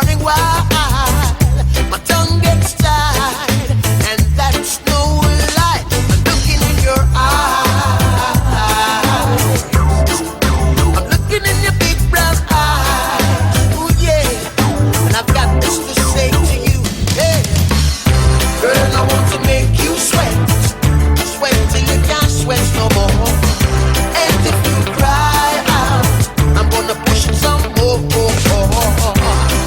running wild. My tongue gets tied, and that's no lie. I'm looking in your eyes. I'm looking in your big brown eyes. Ooh yeah, and I've got this to say to you. Hey, girl, I want to make you sweat, sweat till you can't sweat no more. And if you cry out, I'm gonna push it some more.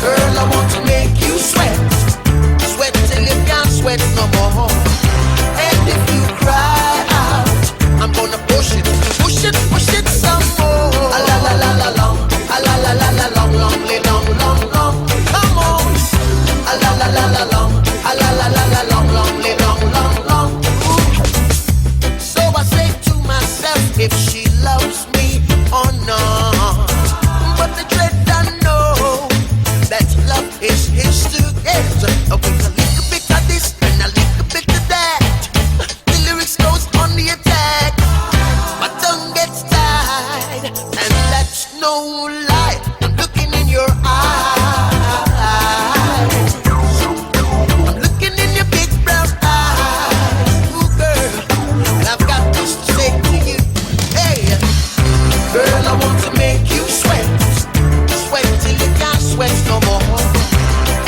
Girl, I want to make you sweat, sweat till you can't sweat no more. And if you cry out, I'm gonna push it some more. A la la la la long, a la la la la long, long, long, long, long. Come on, a la la la la long, a la la la la long, long, long, long, long. Ooh. So I say to myself, if she loves me or not, but the dread I know that love is his to get. With a little bit of this and a little bit of that, the lyrics goes on the attack. My tongue gets tied, and that's no lie. I'm looking in your eyes. I'm looking in your big brown eyes. Ooh, girl, and I've got this to say to you. Hey, girl, I want to make you sweat, sweat till you can't sweat no more.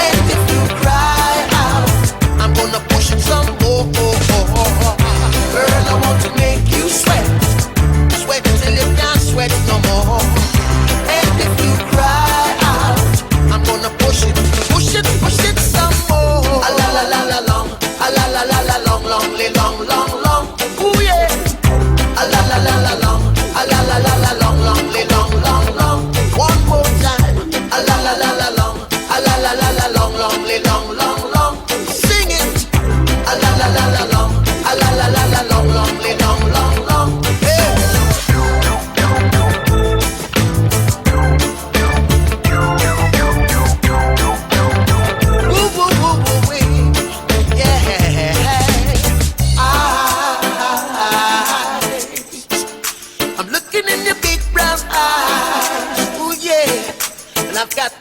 And if you cry out, I'm gonna push it some more. Girl, I want to make you sweat, sweat till you can't sweat no more. And if you cry out, I'm gonna push it some more. A la la la la long, a la la la la long, long, long, long, long. Ooh yeah. A la la la la long, a la la la la long, long, long, long, long. One more time. A la la la la long, a la la la la long, long, long, long, long. Sing it. A la la la la long, a la la la la long, long, long, long, long. Hey. Woo woo woo woo wee. Yeah. I'm looking in your big brown eyes. Ooh yeah. And I've got